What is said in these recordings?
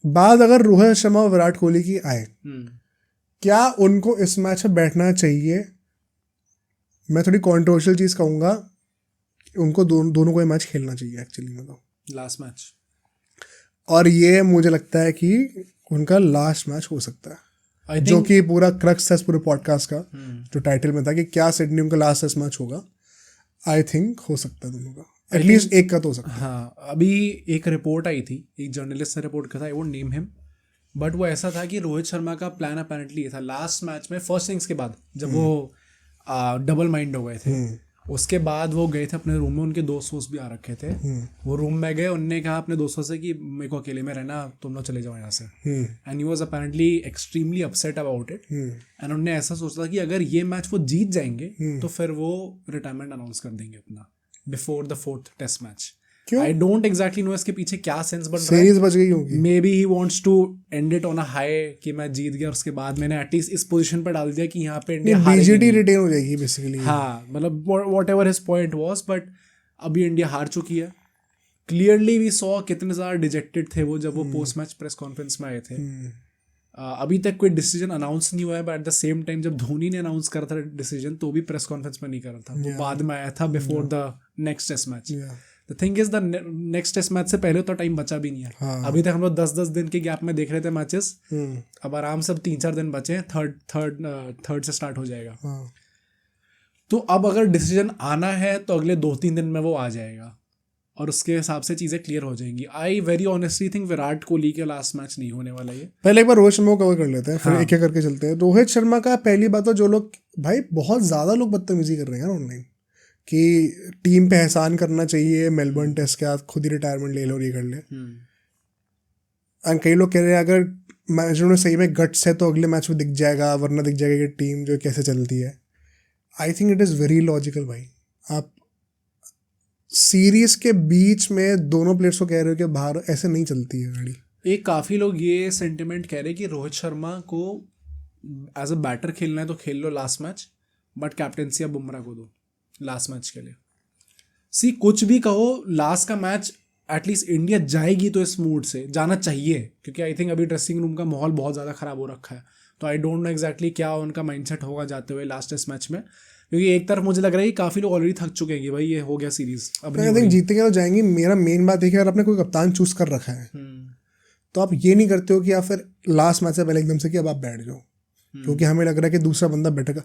बात अगर रोहित शर्मा और विराट कोहली की आए, क्या उनको इस मैच में बैठना चाहिए? मैं थोड़ी कंट्रोवर्शियल चीज़ कहूँगा, उनको दोनों को ये मैच खेलना चाहिए एक्चुअली में, तो लास्ट मैच। और ये मुझे लगता है कि उनका लास्ट मैच हो सकता है, जो कि पूरा क्रक्स था इस पूरे पॉडकास्ट का, जो टाइटल में था कि क्या सिडनी उनका लास्ट टेस्ट मैच होगा। आई थिंक हो सकता है दोनों का, एटलीस्ट एक का तो हो सकता है। हाँ, अभी एक रिपोर्ट आई थी, एक जर्नलिस्ट ने रिपोर्ट किया था, I won't name him, but वो ऐसा था कि रोहित शर्मा का प्लान अपेरेंटली ये था लास्ट मैच में फर्स्ट इनिंग्स के बाद जब वो डबल माइंड हो गए थे, उसके बाद वो गए थे अपने रूम में, उनके दोस्त भी आ रखे थे, वो रूम में गए, उनने कहा अपने दोस्तों से कि मेरे को अकेले में रहना, तुम लोग चले जाओ यहाँ से, and he was apparently extremely upset about it, and उन्होंने ऐसा सोचा था कि अगर ये मैच वो जीत जाएंगे तो फिर वो रिटायरमेंट अनाउंस कर देंगे अपना before the 4th test match. I don't exactly know इसके पीछे क्या सेंस बन रहा है, सीरीज बच गई होगी, maybe he wants to end it on a high कि मैं जीत गया, उसके बाद मैंने एटलीस्ट इस पोजीशन पर डाल दिया कि यहाँ पे इंडिया बीजीटी रिटेन हो जाएगी बेसिकली। हाँ, मतलब whatever his point was, but अभी इंडिया हार चुकी है। क्लियरली वी सॉ कितने ज़्यादा डिजेक्टेड थे वो जब वो पोस्ट मैच प्रेस कॉन्फ्रेंस में आए थे। अभी तक कोई डिसीजन अनाउंस नहीं हुआ है, but at the same time जब धोनी ने अनाउंस करा था डिसीजन तो भी प्रेस कॉन्फ्रेंस में नहीं करा था, वो बाद में आया था before the next test match. The thing is the next test match से पहले तो टाइम बचा भी नहीं है। हाँ। अभी तक हम लोग 10-10 दिन के गैप में देख रहे थे मैचेस, अब आराम से 3-4 दिन बचे हैं, थर्ड से स्टार्ट हो जाएगा। हाँ। तो अब अगर डिसीजन आना है तो अगले 2-3 दिन में वो आ जाएगा और उसके हिसाब से चीज़ें क्लियर हो जाएंगी। I very honestly think Virat Kohli के लास्ट मैच नहीं होने वाला ये। पहले एक बार रोहित शर्मा को कवर कर लेते हैं, फिर एक एक करके चलते हैं। रोहित शर्मा का पहली बात तो जो लोग भाई बहुत ज़्यादा लोग बदतमीजी कर रहे हैं ऑनलाइन कि टीम पे एहसान करना चाहिए, मेलबर्न टेस्ट के बाद खुद ही रिटायरमेंट ले लो और ये कर ले। कई लोग कह रहे हैं अगर मैच में सही में गट्स है तो अगले मैच में दिख जाएगा, वरना दिख जाएगा कि टीम जो कैसे चलती है। I think it is very logical भाई। आप सीरीज के बीच में दोनों प्लेयर्स को कह रहे हो कि बाहर ऐसे नहीं चलती है गाड़ी। एक काफ़ी लोग ये सेंटिमेंट कह रहे हैं कि रोहित शर्मा को एज अ बैटर खेलना है तो खेल लो लास्ट मैच, बट कैप्टेंसी अब बुमराह को दो लास्ट मैच के लिए। सी कुछ भी कहो, लास्ट का मैच एटलीस्ट इंडिया जाएगी तो इस मूड से जाना चाहिए, क्योंकि आई थिंक अभी ड्रेसिंग रूम का माहौल बहुत ज़्यादा ख़राब हो रखा है। तो आई डोंट नो एग्जैक्टली क्या उनका माइंडसेट होगा जाते हुए लास्ट टेस्ट मैच में, क्योंकि एक तरफ मुझे लग रहा है कि काफ़ी लोग ऑलरेडी थक चुके हैं कि भाई ये हो गया सीरीज, अब आई थिंक जीतेंगे तो जाएंगे। मेरा मेन बात है कि अगर आपने कोई कप्तान चूज कर रखा है तो आप ये नहीं करते हो कि आप फिर लास्ट मैच से पहले एकदम से कि अब आप बैठ जाओ, क्योंकि हमें लग रहा है कि दूसरा बंदा बेटर का।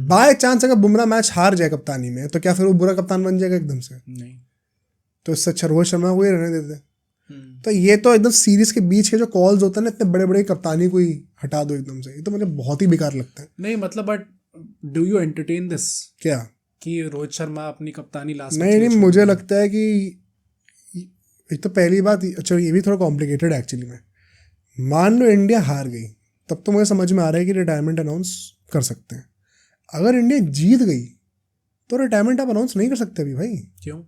बाय चांस अगर बुमराह मैच हार जाए कप्तानी में तो क्या फिर वो बुरा कप्तान बन जाएगा एकदम से? नहीं। तो इससे अच्छा रोहित शर्मा को ही रहने देते। तो ये तो एकदम सीरीज के बीच के जो कॉल्स होते हैं ना, इतने बड़े बड़े कप्तानी को ही हटा दो एकदम से, ये तो मुझे बहुत ही बेकार लगता है। नहीं मतलब, but do you entertain this क्या कि रोहित शर्मा अपनी कप्तानी लास्ट? नहीं, मुझे लगता है कि एक तो पहली बात, अच्छा ये भी थोड़ा कॉम्प्लिकेटेड है एक्चुअली में। मान लो इंडिया हार गई, तब तो मुझे समझ में आ रहा है कि रिटायरमेंट अनाउंस कर सकते हैं। अगर इंडिया जीत गई तो रिटायरमेंट आप अनाउंस नहीं कर सकते अभी भाई। क्यों?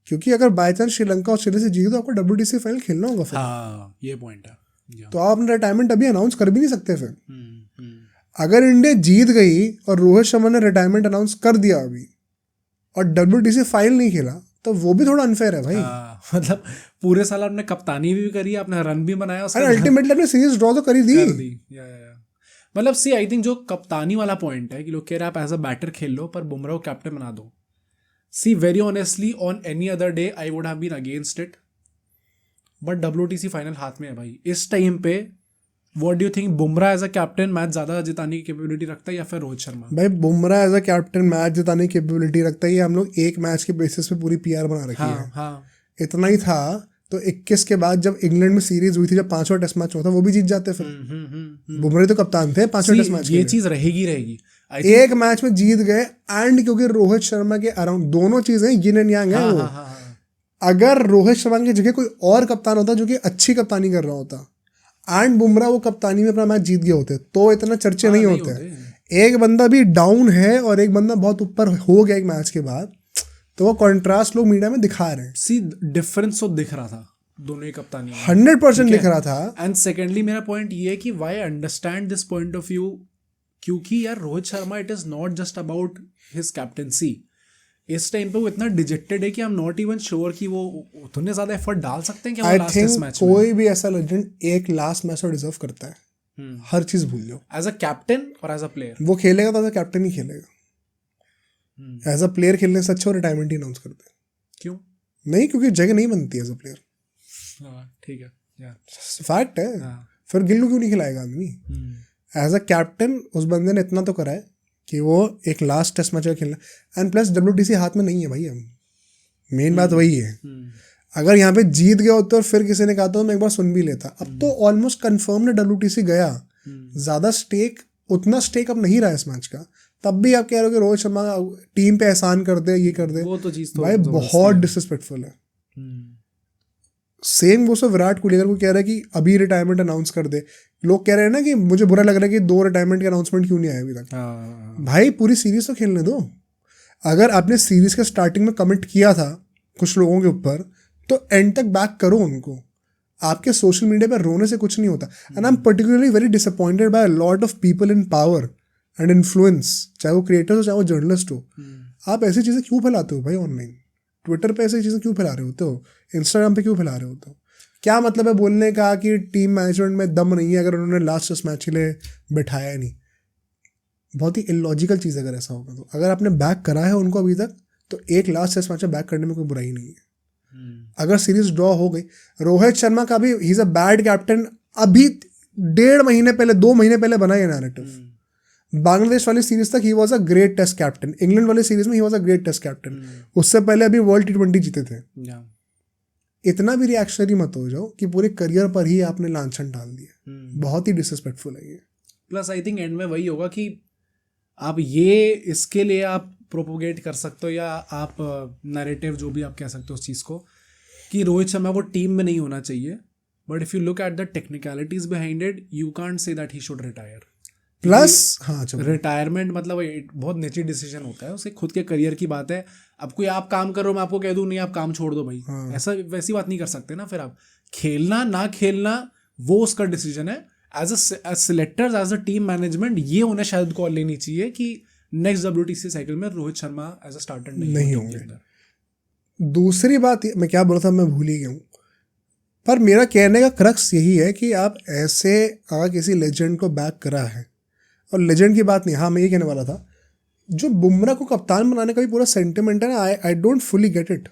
क्योंकि अगर बाई चांस श्रीलंका ऑस्ट्रेलिया से जीत तो आपको WTC फाइनल खेलना होगा फिर। हाँ, ये पॉइंट है। तो आप अपना रिटायरमेंट अभी अनाउंस कर भी नहीं सकते फिर। अगर इंडिया जीत गई और रोहित शर्मा ने रिटायरमेंट अनाउंस कर दिया अभी और WTC फाइनल नहीं खेला तो वो भी थोड़ा अनफेयर है भाई। मतलब पूरे साल आपने कप्तानी भी करी, आपने रन भी बनाया, अरे अल्टीमेटली आपने सीरीज ड्रॉ तो करी दी। मतलब सी आई थिंक जो कप्तानी वाला पॉइंट है कि लोग कह रहे हैं आप एज अ बैटर खेल लो पर बुमराह को कैप्टन बना दो। See very honestly on any other day I would have been against it, but WTC final हाथ में है भाई इस टाइम पे। What do you think, Bumrah as a captain match ज़्यादा जिताने की कैपेबिलिटी रखता है या फिर रोहित शर्मा? भाई Bumrah as a captain match जिताने की कैपेबिलिटी रखता है। ये हम लोग एक मैच के बेसिस पे पूरी PR बना रखी है। हाँ। इतना ही था तो 21 के बाद जब इंग्लैंड में सीरीज हुई थी, जब 5वां टेस्ट मैच हुआ था, वो भी जीत जाते फिर। बुमराह तो कप्तान थे 5वें टेस्ट मैच। ये चीज़ रहेगी। एक मैच में जीत गए, एंड क्योंकि रोहित शर्मा के अराउंड दोनों चीजें यिन एंड यांग है वो। अगर रोहित शर्मा की जगह कोई और कप्तान होता जो कि अच्छी कप्तानी कर रहा होता एंड बुमराह वो कप्तानी में अपना मैच जीत गए होते तो इतना चर्चे नहीं होते। एक बंदा भी डाउन है और एक बंदा बहुत ऊपर हो गया एक मैच के बाद, तो वो कॉन्ट्रास्ट लोग मीडिया में दिखा रहे हैं। सी डिफरेंस तो दिख रहा था दोनों ही कप्तानी में, 100% दिख रहा था। एंड सेकेंडली मेरा पॉइंट ये है कि why understand this point of view, क्योंकि यार Rohit Sharma it is not just about his captaincy, इस टाइम पे वो इतना डिजेक्टेड है कि I am not even sure कि वो उतने ज्यादा एफर्ट डाल सकते हैं क्या I last test think match में। कोई भी ऐसा लेजेंड एक लास्ट मैच डिजर्व करता है, हर चीज भूल जाओ। एज अ कैप्टन और एज अ प्लेयर वो खेलेगा तो एज अ कैप्टन ही खेलेगा, एज अ प्लेयर खेलने से अच्छा रिटायरमेंट ही अनाउंस करते हैं। क्यों? नहीं, क्योंकि जगह नहीं बनती एज अ प्लेयर, ठीक है यार, फैक्ट है। फिर गिल को क्यों नहीं खिलाएगा आदमी? एज अ कैप्टन उस बंदे ने इतना तो करा है कि वो एक लास्ट टेस्ट मैच खेलना, एंड प्लस WTC हाथ में नहीं है भाई। हम मेन बात वही है। अगर यहाँ पे जीत गया होता और फिर किसी ने कहा तो मैं एक बार सुन भी लेता। अब तो ऑलमोस्ट कंफर्म है WTC गया, ज्यादा स्टेक, उतना स्टेक अब नहीं रहा इस मैच का, तब भी आप कह रहे हो कि रोहित शर्मा टीम पे एहसान कर दे, ये कर दे, वो तो चीज तो भाई बहुत डिसरिस्पेक्टफुल है। सेम वो सब विराट कोहली अगर कोई कह रहा है कि अभी रिटायरमेंट अनाउंस कर दे, लोग कह रहे हैं ना कि मुझे बुरा लग रहा है कि 2 रिटायरमेंट के अनाउंसमेंट क्यों नहीं आए अभी तक। भाई पूरी सीरीज तो खेलने दो। अगर आपने सीरीज के स्टार्टिंग में कमिट किया था कुछ लोगों के ऊपर, तो एंड तक बैक करो उनको। आपके सोशल मीडिया पर रोने से कुछ नहीं होता। And I am particularly very disappointed by a lot of people in power and influence, चाहे वो क्रिएटर्स हो चाहे वो जर्नलिस्ट हो। आप ऐसी चीज़ें क्यों फैलाते हो भाई ऑनलाइन? ट्विटर पे ऐसी चीज़ें क्यों फैला रहे होते हो? इंस्टाग्राम पे क्यों फैला रहे होते हो? क्या मतलब है बोलने का कि टीम मैनेजमेंट में दम नहीं है अगर उन्होंने लास्ट टेस्ट मैच के लिए बैठाया ही नहीं? बहुत ही इलॉजिकल चीज़ है अगर ऐसा होगा तो। अगर आपने बैक करा है उनको अभी तक, तो एक लास्ट टेस्ट मैच में बैक करने में कोई बुराई नहीं है। अगर सीरीज ड्रॉ हो गई, रोहित शर्मा का भी he is a bad captain, अभी 1.5 महीने पहले 2 महीने पहले बना ये नैरेटिव। बांग्लादेश वाली सीरीज तक he was a great test captain, England वाली सीरीज में he was a great test captain, उससे पहले अभी वर्ल्ड T20 जीते थे। इतना भी रिएक्शनरी मत हो जाओ कि पूरे करियर पर ही आपने लांछन डाल दिया। बहुत ही डिसरिस्पेक्टफुल है ये। प्लस आई थिंक एंड में वही होगा कि आप ये इसके लिए आप प्रोपोगेट कर सकते हो, या आप नैरेटिव जो भी आप कह सकते हो उस चीज़ को, कि रोहित शर्मा को टीम में नहीं होना चाहिए, but if you look at the technicalities behind it, you can't say that he should retire. Plus हाँ, रिटायरमेंट मतलब एक बहुत नेचुरल डिसीजन होता है, उसके खुद के करियर की बात है। अब कोई आप काम करो, मैं आपको कह दूं नहीं आप काम छोड़ दो भाई, ऐसा वैसी बात नहीं कर सकते ना। फिर आप खेलना ना खेलना वो उसका डिसीजन है। As a selectors, as a team management, ये उन्हें शायद कॉल लेनी चाहिए कि नेक्स्ट WTC साइकिल में Rohit Sharma as a starter नहीं होंगे। दूसरी बात मैं क्या बोल रहा था, मैं भूल ही गया हूँ। पर मेरा कहने का क्रक्स यही है कि आप ऐसे अगर किसी लेजेंड को बैक करा है, और लेजेंड की बात नहीं, हाँ मैं ये कहने वाला था, जो बुमराह को कप्तान बनाने का भी पूरा सेंटिमेंट है ना, I don't fully get it.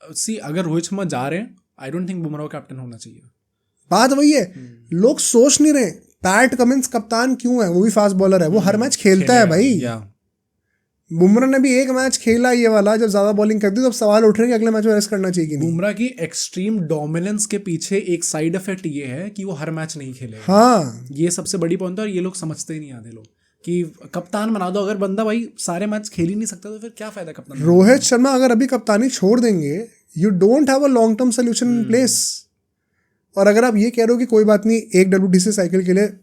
See अगर रोहित शर्मा जा रहे हैं, I don't think Bumrah captain होना चाहिए। बात वही है, लोग सोच नहीं रहे पैट कमिंस कप्तान क्यों है, वो भी फास्ट बॉलर है, वो हर मैच खेलता है भाई। बुमराह ने भी एक मैच खेला ये वाला, जब ज्यादा बॉलिंग कर दी तो अब सवाल उठ रहे हैं कि अगले मैच में रेस्ट करना चाहिए कि नहीं। बुमराह की एक्सट्रीम डोमिनेंस के पीछे एक साइड इफेक्ट ये है कि वो हर मैच नहीं खेलेगा। हाँ, ये सबसे बड़ी पॉइंट है, और ये लोग समझते ही नहीं आते लोग कि कप्तान बना दो। अगर बंदा भाई सारे मैच खेल ही नहीं सकता तो फिर क्या फायदा कप्तान। रोहित शर्मा अगर अभी कप्तानी छोड़ देंगे, you don't have a long term solution in place. और अगर आप ये कह रहे हो कि कोई बात नहीं, एक WTC साइकिल के लिए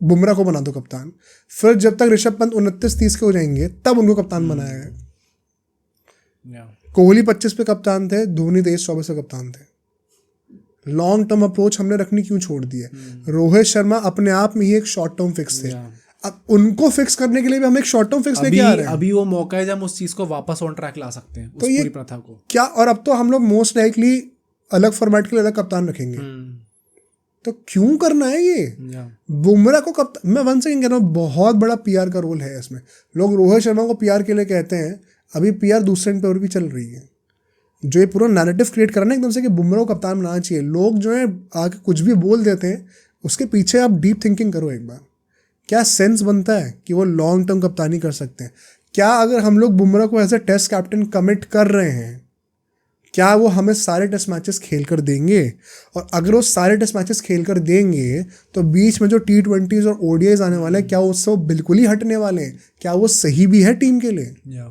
बुमराह को बना दो कप्तान, फिर जब तक ऋषभ पंत 29-30 के हो जाएंगे तब उनको कप्तान बनाया गया। कोहली 25 पे कप्तान थे, धोनी 23-24 पे कप्तान थे। लॉन्ग टर्म अप्रोच हमने रखनी क्यों छोड़ दी है? रोहित शर्मा अपने आप में ही एक शॉर्ट टर्म फिक्स थे। अब उनको फिक्स करने के लिए भी हम एक शॉर्ट टर्म फिक्स लेके आ रहे हैं। अभी वो मौका है जब हम उस चीज को वापस ऑन ट्रैक ला सकते हैं, उस पूरी प्रथा को। क्या, और अब तो हम लोग मोस्ट लाइकली अलग फॉर्मेट के लिए अलग कप्तान रखेंगे, तो क्यों करना है ये? बुमराह को कप्तान, मैं वन सेकंड कह रहा हूँ, बहुत बड़ा PR का रोल है इसमें। लोग रोहित शर्मा को PR के लिए कहते हैं, अभी PR दूसरे एंड पे और भी चल रही है। जो ये पूरा नैरेटिव क्रिएट करना एकदम से कि बुमराह को कप्तान बनाना चाहिए, लोग जो है आके कुछ भी बोल देते हैं, उसके पीछे आप डीप थिंकिंग करो एक बार। क्या सेंस बनता है कि वो लॉन्ग टर्म कप्तानी कर सकते हैं? क्या अगर हम लोग बुमराह को as a test captain commit कर रहे हैं, क्या वो हमें सारे टेस्ट मैचेस खेल कर देंगे? और अगर वो सारे टेस्ट मैचेस खेल कर देंगे तो बीच में जो T20s और ODIs आने वाले हैं, क्या उससे वो बिल्कुल ही हटने वाले हैं? क्या वो सही भी है टीम के लिए?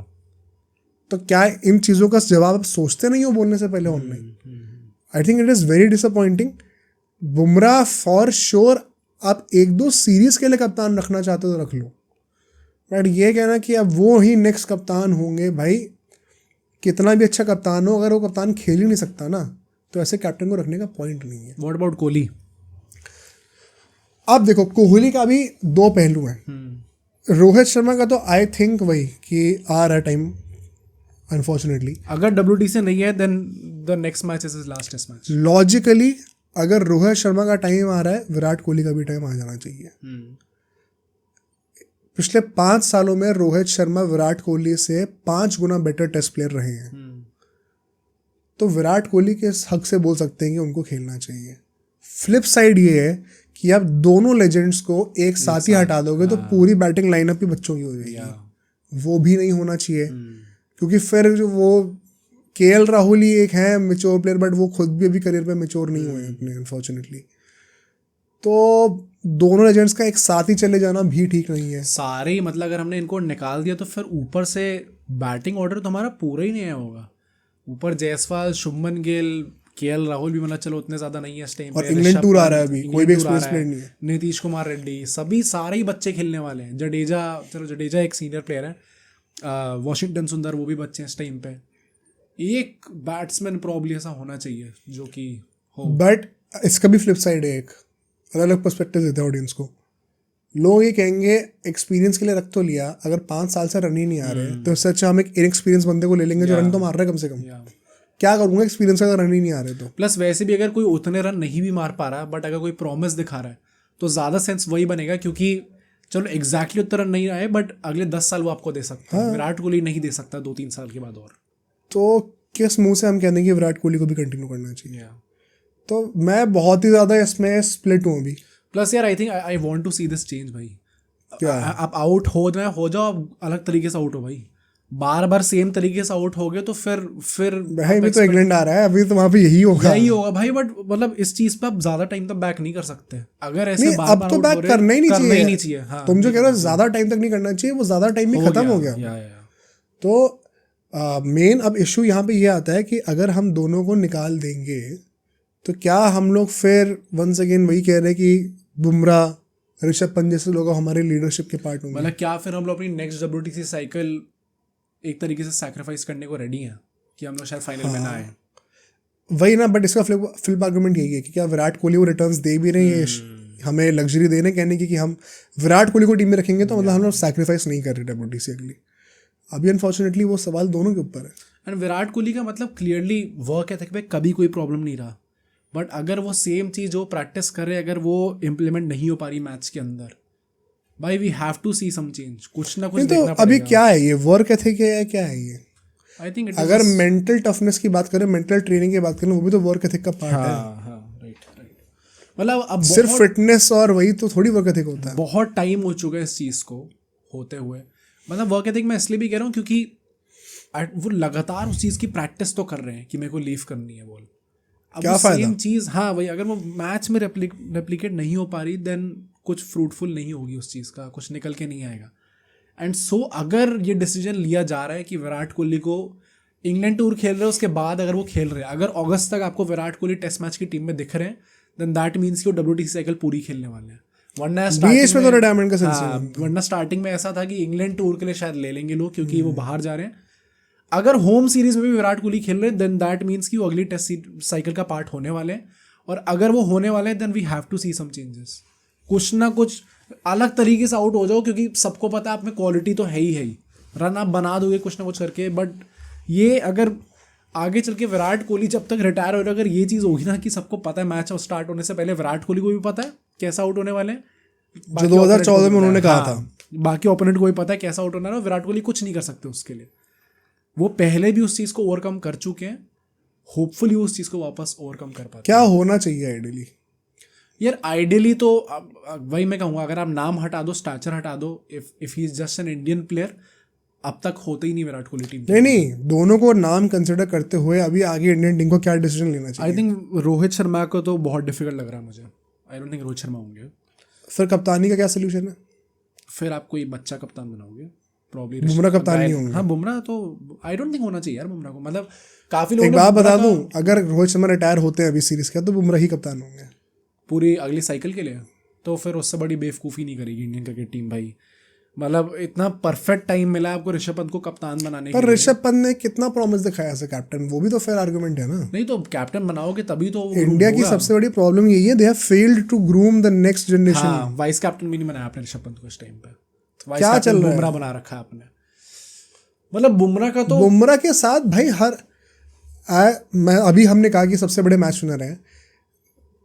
तो क्या इन चीज़ों का जवाब आप सोचते नहीं हो बोलने से पहले online? I think it is very disappointing. Bumrah for sure आप 1-2 सीरीज के लिए कप्तान रखना चाहते हो तो रख लो, बट ये कहना कि अब वो ही नेक्स्ट कप्तान होंगे, भाई कितना भी अच्छा कप्तान हो, अगर वो कप्तान खेल ही नहीं सकता ना, तो ऐसे कैप्टन को रखने का पॉइंट नहीं है। What about Kohli? अब देखो, कोहली का भी 2 पहलू हैं। रोहित शर्मा का तो आई थिंक वही कि आ रहा टाइम, अनफॉर्चुनेटली। अगर WTC नहीं है then the next match is his last test match. Logically अगर रोहित शर्मा का टाइम आ रहा है, विराट कोहली का भी टाइम आ जाना चाहिए। पिछले 5 सालों में रोहित शर्मा विराट कोहली से 5 गुना बेटर टेस्ट प्लेयर रहे हैं। तो विराट कोहली के हक से बोल सकते हैं कि उनको खेलना चाहिए। फ्लिप साइड ये है कि आप दोनों लेजेंड्स को एक साथ ही हटा दोगे तो पूरी बैटिंग लाइनअप ही बच्चों की हो जाएगी। वो भी नहीं होना चाहिए, क्योंकि फिर वो KL राहुल ही एक है मेच्योर प्लेयर, बट वो खुद भी अभी करियर पे मेच्योर नहीं हुए अपने अनफॉर्चुनेटली। तो दोनों लेजेंड्स का एक साथ ही चले जाना भी ठीक नहीं है। सारे ही मतलब अगर हमने इनको निकाल दिया तो फिर ऊपर से बैटिंग ऑर्डर तो हमारा पूरा ही नहीं होगा। ऊपर जायसवाल, शुभमन गिल, KL राहुल भी मतलब चलो उतने ज्यादा नहीं है इस टाइम पे। और इंग्लैंड टूर आ रहा है अभी, कोई भी एक्सपीरियंस प्लेयर नहीं है। नीतीश कुमार रेड्डी, सभी सारे ही बच्चे खेलने वाले हैं। जडेजा, चलो जडेजा एक सीनियर प्लेयर है, वॉशिंगटन सुंदर वो भी बच्चे हैं इस टाइम पे। एक बैट्समैन प्रॉब्ली ऐसा होना चाहिए जो कि हो। बट इसका भी फ्लिप साइड है, एक अलग अलग पर्सपेक्टिव देते हैं ऑडियंस को। लोग ये कहेंगे एक्सपीरियंस के लिए रख तो लिया, अगर 5 साल से रन ही नहीं आ रहे तो इससे अच्छा हम एक इनएक्सपीरियंस बंदे को ले लेंगे जो रन तो मार रहा है कम से कम। क्या करूंगा एक्सपीरियंस अगर रन ही नहीं आ रहे तो। प्लस वैसे भी अगर कोई उतने रन नहीं भी मार पा रहा है, बट अगर कोई प्रॉमिस दिखा रहा है तो ज़्यादा सेंस वही बनेगा, क्योंकि चलो एग्जैक्टली उतना रन नहीं आए बट अगले 10 साल वो आपको दे सकता है। विराट कोहली नहीं दे सकता 2-3 साल के बाद। और तो किस मुंह से हम कहते हैं कि विराट कोहली को भी कंटिन्यू करना चाहिए। तो मैं बहुत ही ज़्यादा इसमें स्प्लिट हूँ अभी। प्लस यार I think I want to see this change भाई। क्या आप आउट हो जाओ, अलग तरीके से आउट हो भाई। बार बार सेम तरीके से आउट हो गए तो फिर भाई भी तो इंग्लैंड आ रहा है अभी, तो वहाँ पे यही होगा भाई। बट मतलब इस चीज पे आप ज्यादा टाइम तक बैक नहीं कर सकते। अगर ऐसे नहीं, अब तो बैक करना ही नहीं चाहिए। हाँ, तुम जो कह रहे हो ज्यादा टाइम तक नहीं करना चाहिए, वो ज्यादा टाइम ही खत्म हो गया। तो मेन अब इशू यहाँ पे ये आता है कि अगर हम दोनों को निकाल देंगे तो क्या हम लोग फिर वंस अगेन वही कह रहे हैं कि बुमराह, ऋषभ पंत जैसे लोग हमारे लीडरशिप के पार्ट होंगे। मतलब क्या फिर हम लोग अपनी नेक्स्ट WTC साइकिल एक तरीके से सैक्रिफाइस करने को रेडी हैं कि हम लोग शायद फाइनल में ना आए। वही ना, बट इसका फ्लिप आर्गुमेंट यही है कि क्या विराट कोहली वो रिटर्न्स दे भी रही है, हमें लग्जरी देने कहने की कि हम विराट कोहली को टीम में रखेंगे तो मतलब हम लोग सैक्रिफाइस नहीं कर रहे WTC अगली। अभी अनफॉर्चुनेटली वो सवाल दोनों के ऊपर है। एंड विराट कोहली का मतलब क्लियरली वर्क एथिक पे कभी कोई प्रॉब्लम नहीं रहा, बट अगर वो सेम चीज़ जो प्रैक्टिस कर रहे अगर वो इम्प्लीमेंट नहीं हो पा रही मैच के अंदर, भाई we have to see some change. कुछ ना कुछ नहीं तो अभी क्या है ये वर्क एथिक है या क्या है ये? आई थिंक अगर मेंटल टफनेस की बात करें, मेंटल ट्रेनिंग की बात करें, वो भी तो वर्क एथिक का पार्ट है। राइट। मतलब अब सिर्फ फिटनेस और वही तो थोड़ी वर्क एथिक होता है। बहुत टाइम हो चुका है इस चीज़ को होते हुए। मतलब वर्क एथिक मैं इसलिए भी कह रहा हूँ क्योंकि वो लगातार उस चीज़ की प्रैक्टिस तो कर रहे हैं कि मेरे को लीव करनी है बॉल। अब क्या फायदा? सेम चीज़, हाँ भाई, अगर वो मैच में रेप्लिकेट नहीं हो पा रही देन कुछ फ्रूटफुल नहीं होगी उस चीज़ का, कुछ निकल के नहीं आएगा। एंड सो अगर ये डिसीजन लिया जा रहा है कि विराट कोहली को इंग्लैंड टूर खेल रहे हैं उसके बाद अगर वो खेल रहे हैं, अगर अगस्त तक आपको विराट कोहली टेस्ट मैच की टीम में दिख रहे हैं देन दैट मीन्स कि वो WTC साइकिल पूरी खेलने वाले हैं। वरना स्टार्टिंग में ऐसा था कि इंग्लैंड टूर के लिए शायद ले लेंगे लोग क्योंकि वो बाहर जा रहे हैं। अगर होम सीरीज में भी विराट कोहली खेल रहे हैं देन दैट मीन्स कि वो अगली टेस्ट साइकिल का पार्ट होने वाले हैं। और अगर वो होने वाले हैं then we have to see some changes. कुछ ना कुछ अलग तरीके से आउट हो जाओ, क्योंकि सबको पता है आप में क्वालिटी तो है ही रन आप बना दोगे कुछ ना कुछ करके। बट ये अगर आगे चल के विराट कोहली जब तक रिटायर हो रहा है, अगर ये चीज़ होगी ना कि सबको पता है मैच स्टार्ट होने से पहले विराट कोहली को भी पता है कैसा आउट होने वाले हैं, जो 2014 में उन्होंने कहा था, बाकी ओपोनेंट को भी पता है कैसा आउट होना है, विराट कोहली कुछ नहीं कर सकते उसके लिए। वो पहले भी उस चीज़ को ओवरकम कर चुके हैं, होपफुली उस चीज़ को वापस ओवरकम कर पाते। क्या होना चाहिए आइडियली? यार आइडियली तो वही मैं कहूँगा, अगर आप नाम हटा दो, स्टैचर हटा दो, if he is just an Indian player, अब तक होते ही नहीं विराट कोहली टीम। नहीं, दोनों को नाम कंसिडर करते हुए अभी आगे इंडियन टीम को क्या डिसीजन लेना चाहिए? आई थिंक रोहित शर्मा को तो बहुत डिफिकल्ट लग रहा है मुझे। आई डोंट थिंक रोहित शर्मा होंगे। फिर कप्तानी का क्या सोल्यूशन है? फिर आप कोई बच्चा कप्तान बनाओगे, प्रॉब्ली बुमराह कप्तान नहीं होंगे। हाँ, बुमराह तो आई डोंट थिंक होना चाहिए यार बुमराह को। मतलब काफी लोग एक बात बता दूं, अगर रोहित शर्मा रिटायर होते हैं अभी सीरीज का तो बुमराह ही कप्तान होंगे पूरी अगली साइकिल के लिए। तो फिर उससे बड़ी बेवकूफ़ी नहीं करेगी इंडियन क्रिकेट टीम भाई। मतलब इतना परफेक्ट टाइम मिला आपको ऋषभ पंत को कप्तान बनाने के लिए। पर ऋषभ पंत ने कितना प्रॉमिस दिखाया एज कैप्टन, वो भी तो फेयर आर्गुमेंट है ना। नहीं तो कैप्टन बनाओगे तभी तो इंडिया की सबसे बड़ी प्रॉब्लम यही है, they have failed to groom the next generation. हाँ, वाइस कैप्टन भी नहीं बनाया आपने ऋषभ पंत को इस टाइम पे। क्या चल रहा है? बुमराह बना रखा है आपने। मतलब बुमराह का तो बुमराह के साथ भाई मैं अभी हमने कहा कि सबसे बड़े मैच विनर हैं,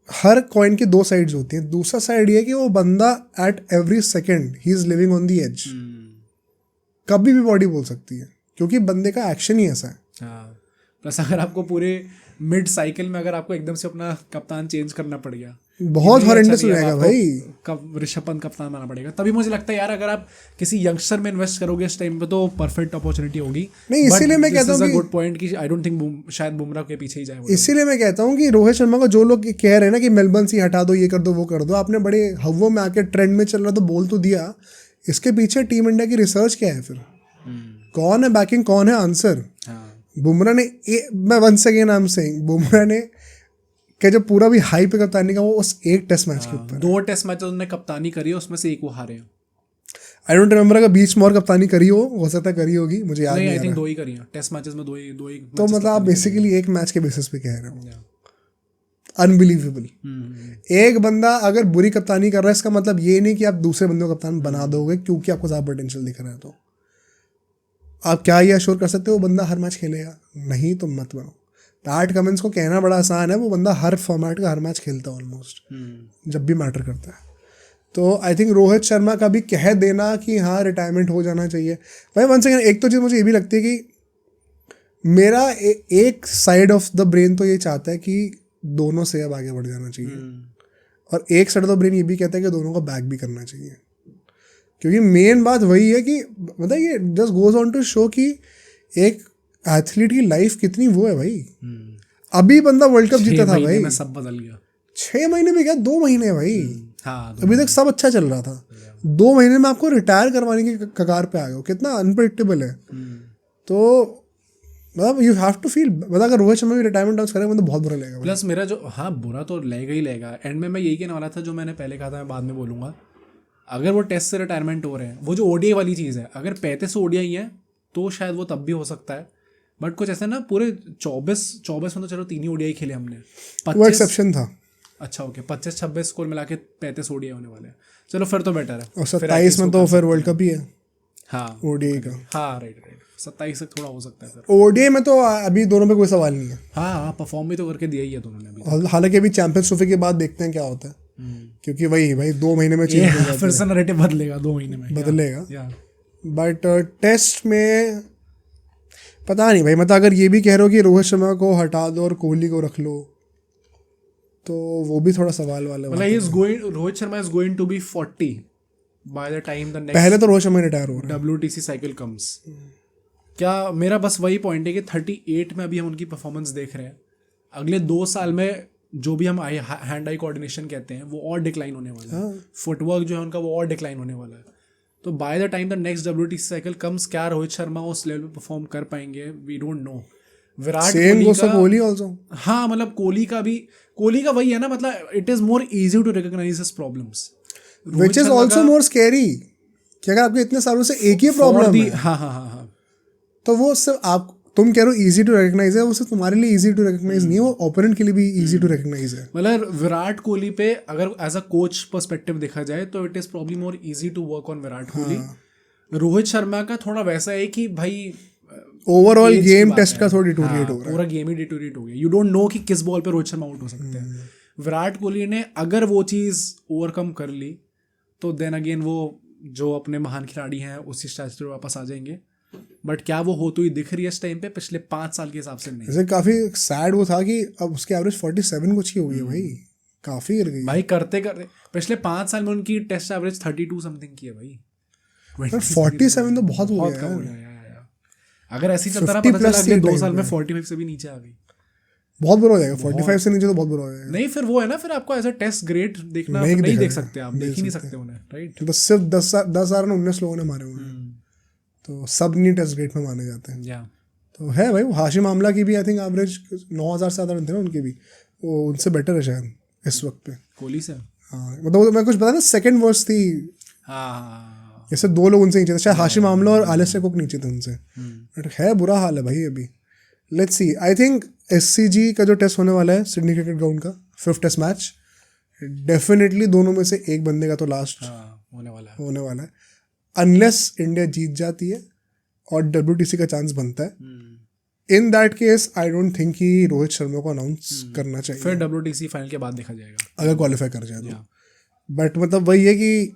हर कॉइन की दो साइड्स होती हैं। दूसरा साइड ये है कि वो बंदा at every second he is living on the edge, कभी भी बॉडी बोल सकती है क्योंकि बंदे का एक्शन ही ऐसा है। हाँ, प्लस अगर आपको पूरे मिड साइकिल में अगर आपको एकदम से अपना कप्तान चेंज करना पड़ गया, बहुत हॉरेंडस हो जाएगा भाई। कब ऋषभ पंत कप्तान बनाना पड़ेगा, तभी मुझे लगता है यार अगर आप किसी यंगस्टर में इन्वेस्ट करोगे इस टाइम पे तो परफेक्ट अपॉर्चुनिटी होगी। नहीं, इसीलिए मैं कहता हूँ कि गुड पॉइंट कि आई डोंट थिंक शायद बुमराह के पीछे ही जाए वो। इसीलिए मैं कहता हूँ कि रोहित शर्मा को जो लोग कह रहे हैं ना कि मेलबर्न से हटा दो, ये कर दो, वो कर दो, आपने बड़े हवों में आके ट्रेंड में चल रहा तो बोल तो दिया। इसके पीछे टीम इंडिया की रिसर्च क्या है फिर? कौन है बैकिंग, कौन है आंसर? बुमराह ने मैं once again I am saying, Bumrah ने कि जो पूरा भी हाई पे कप्तानी का वो उस एक टेस्ट मैच के ऊपर, 2 टेस्ट मैच उन्होंने कप्तानी करी है, उसमें से एक वो हारे हैं। आई डोंट रिमेंबर अगर बीच में और कप्तानी करी हो सकता है करी होगी, मुझे याद नहीं, नहीं आई आ थिंक रहा। 2 ही करी हैं टेस्ट मैचेस में, 2 ही तो मतलब आप बेसिकली एक मैच के बेसिस पे कह रहे हो, अनबिलीवेबल। एक बंदा अगर बुरी कप्तानी कर रहा है इसका मतलब ये नहीं कि आप दूसरे बंदे को कप्तान बना दोगे क्योंकि आपको ज्यादा पोटेंशियल दिख रहा है। तो आप क्या ये अश्योर कर सकते हो वो बंदा हर मैच खेलेगा? नहीं, तो मत बनो। पैट कमिंस को कहना बड़ा आसान है, वो बंदा हर फॉर्मेट का हर मैच खेलता है ऑलमोस्ट, जब भी मैटर करता है। तो आई थिंक रोहित शर्मा का भी कह देना कि हाँ रिटायरमेंट हो जाना चाहिए भाई। वन सेकेंड, एक तो चीज़ मुझे ये भी लगती है कि मेरा एक साइड ऑफ द ब्रेन तो ये चाहता है कि दोनों से अब आगे बढ़ जाना चाहिए, और एक साइड ऑफ द ब्रेन ये भी कहता है कि दोनों को बैक भी करना चाहिए। क्योंकि मेन बात वही है कि मतलब ये just goes on to show कि एक एथलीट की लाइफ कितनी वो है भाई। अभी बंदा वर्ल्ड कप जीता था भाई, सब बदल गया। 6 महीने में क्या, 2 महीने भाई। हाँ, अभी तक सब अच्छा चल रहा था, 2 महीने में आपको रिटायर करवाने की कगार पे आ गए हो, कितना अनप्रेडिक्टेबल है। तो मतलब यू हैव टू फील, मतलब अगर रोहित शर्मा भी रिटायरमेंट अनाउंस करेगा तो बहुत बुरा लगेगा। प्लस मेरा जो, हाँ बुरा तो लगेगा ही लगेगा। एंड में मैं यही कहने वाला था जो मैंने पहले कहा था, मैं बाद में बोलूँगा। अगर वो टेस्ट से रिटायरमेंट हो रहे हैं, वो जो ओडीआई वाली चीज़ है, अगर 35 ओडीआई हैं तो शायद वो तब भी हो सकता है। बट कुछ ऐसा ना पूरे 24 में तो चलो 3 ही ओडीआई खेले हमने, वो एक्सेप्शन था। अच्छा ओके, 25-26 स्कोर मिला के 35 ओडीआई होने वाले हैं, चलो फिर तो बेटर है। और 27 में तो फिर वर्ल्ड कप ही है। हाँ ओडीआई का, हाँ राइट 27 तक थोड़ा हो सकता है फिर। ओडीआई में तो अभी दोनों पे कोई सवाल नहीं है। हाँ परफॉर्म भी तो करके दिया ही है दोनों ने अभी। हालांकि अभी चैंपियंस ट्रॉफी के बाद देखते हैं क्या होता है, क्योंकि वही भाई 2 महीने में चेंज हो जाता है, फिर से नैरेटिव बदलेगा 2 महीने में, बदलेगा। बट टेस्ट में पता नहीं भाई, मतलब अगर ये भी कह रहे हो कि रोहित शर्मा को हटा दो और कोहली को रख लो तो वो भी थोड़ा सवाल वाला है। मतलब Rohit Sharma is going to be 40 by the time the next, पहले तो रोहित शर्मा रिटायर हो रहा है, WTC साइकिल कम्स। क्या मेरा बस वही पॉइंट है कि 38 में अभी हम उनकी परफॉर्मेंस देख रहे हैं, अगले 2 साल में जो भी हम हैंड आई कोऑर्डिनेशन कहते हैं वो और डिक्लाइन होने वाला है, फुटवर्क जो है उनका वो और डिक्लाइन होने वाला है। तो by the time the next WTC cycle comes, क्या रोहित शर्मा उस लेवल पे परफॉर्म कर पाएंगे? We don't know. Virat Kohli also, हाँ मतलब कोहली का वही है ना, मतलब it is more easy to recognise his problems, which is also more scary कि अगर आपके इतने सालों से एक ही प्रॉब्लम है। हाँ तो वो सिर्फ आप तुम कह रहे हो इजी टू रिकॉग्नाइज है, वो सिर्फ तुम्हारे लिए इजी टू रिकॉग्नाइज नहीं है, वो ओपोनेंट के लिए भी इजी टू रिकॉग्नाइज है। मतलब विराट कोहली पे अगर एज अ कोच पर्सपेक्टिव देखा जाए तो it is probably more easy to work on Virat Kohli. Rohit Sharma का थोड़ा वैसा है कि भाई ओवरऑल गेम टेस्ट का थोड़ा डिटोरिएट हो रहा है, पूरा गेम ही डिटोरिएट हो गया। यू डोंट नो कि किस बॉल पे रोहित शर्मा आउट हो सकते हैं। विराट कोहली ने अगर वो चीज़ ओवरकम कर ली तो देन अगेन वो जो अपने महान खिलाड़ी हैं उसी स्टेज पे वापस आ जाएंगे। बट क्या वो होती हुई दिख रही है इस टाइम पे? पिछले 5 साल के हिसाब से नहीं। जैसे काफी सैड वो था कि अब उसकी एवरेज 47 कुछ ही हो गई है भाई, काफी गिर गई भाई। करते पिछले 5 साल में उनकी टेस्ट एवरेज 32 समथिंग की है भाई। 47 तो बहुत हो गया है। अगर ऐसी चलता रहा पता चला अगले 2 साल में 45 से भी नीचे आ गई, बहुत बुरा हो जाएगा। 45 से नीचे तो बहुत बुरा हो जाएगा। नहीं फिर वो है ना, फिर आपको एज अ टेस्ट ग्रेड देखना नहीं देख सकते आप, देख ही नहीं सकते उन्हें, राइट। तो सिर्फ 10,19 लोगों ने मारे हुए हैं, तो सब नहीं टेस्ट ग्रेड में माने जाते हैं। तो है भाई, वो हाशिम आमला की भी आई थिंक एवरेज 9,000 से ज़्यादा थे ना उनकी भी, वो उनसे बेटर है शायद इस वक्त पे कोहली से। हाँ मतलब मैं कुछ बता ना, सेकंड वर्स थी। हाँ जैसे 2 लोग उनसे नीचे थे, शायद हाशिम आमला और एलिस्टर कुक नीचे थे उनसे। बट है बुरा हाल है भाई अभी। Let's see, I think SCG का जो टेस्ट होने वाला है सिडनी क्रिकेट ग्राउंड का 5th टेस्ट मैच, डेफिनेटली दोनों में से एक बंदे का तो लास्ट होने वाला है, अनलेस इंडिया जीत जाती है और WTC का चांस बनता है, in that case I don't think कि रोहित शर्मा को अनाउंस करना चाहिए, फिर WTC फाइनल के बाद देखा जाएगा अगर क्वालिफाई कर जाए तो। बट मतलब वही है कि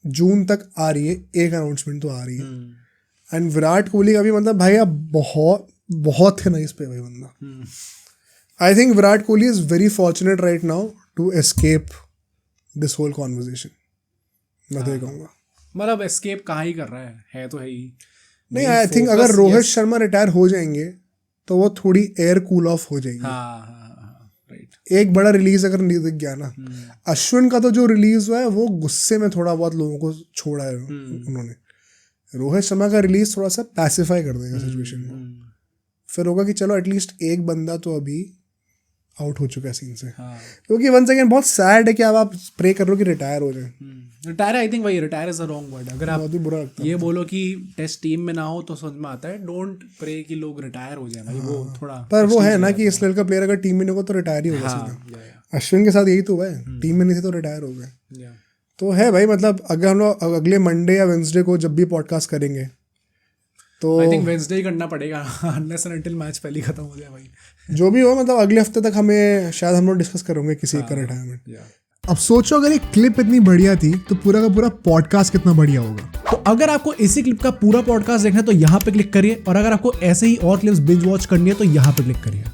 जून तक आ रही है, एक अनाउंसमेंट तो आ रही है। एंड विराट कोहली का भी मतलब भाई अब बहुत बहुत थिन आइस पे भाई बंदा। I think Virat Kohli is very fortunate right now to escape this whole conversation, मैं तो ये कहूँगा। मतलब एस्केप कहाँ ही कर रहा है तो है ही नहीं। आई थिंक अगर रोहित शर्मा रिटायर हो जाएंगे तो वो थोड़ी एयर कूल ऑफ हो जाएगी। राइट। एक बड़ा रिलीज अगर नहीं दिख गया ना, अश्विन का तो जो रिलीज हुआ है वो गुस्से में थोड़ा बहुत लोगों को छोड़ा है उन्होंने। रोहित शर्मा का रिलीज थोड़ा सा पैसिफाई कर देगा सिचुएशन को, फिर होगा कि चलो एटलीस्ट एक बंदा तो अभी आउट हो चुका है सीन से। क्योंकि वंस अगेन बहुत सैड है कि अब आप प्रे कर रहे हो कि रिटायर हो जाए। रिटायर, आई थिंक वही retire is a wrong word. अगर आप बहुत ही बुरा लगता है। ये बोलो कि टेस्ट टीम में ना हो तो समझ में आता है, डोंट प्रे कि लोग रिटायर हो जाए भाई, वो थोड़ा। पर वो है ना कि इस लेवल का प्लेयर अगर टीम में नहीं होगा तो रिटायर ही होगा सीधा। अश्विन के साथ यही तो हुआ है, टीम में नहीं थे तो रिटायर हो गए। तो है भाई, मतलब अगर हम लोग अगले मंडे या वेंसडे को जब भी पॉडकास्ट करेंगे तो आई थिंक वेंसडे ही करना पड़ेगा अनलेस एंड अनटिल मैच पहले खत्म हो जाए भाई। जो भी हो, मतलब अगले हफ्ते तक हमें शायद हम लोग डिस्कस करेंगे किसी का रिटायरमेंट। अब सोचो अगर ये क्लिप इतनी बढ़िया थी तो पूरा का पूरा पॉडकास्ट कितना बढ़िया होगा। तो अगर आपको इसी क्लिप का पूरा पॉडकास्ट देखना है तो यहाँ पे क्लिक करिए, और अगर आपको ऐसे ही और क्लिप्स बिंज वॉच करनी है तो यहाँ पे क्लिक करिए।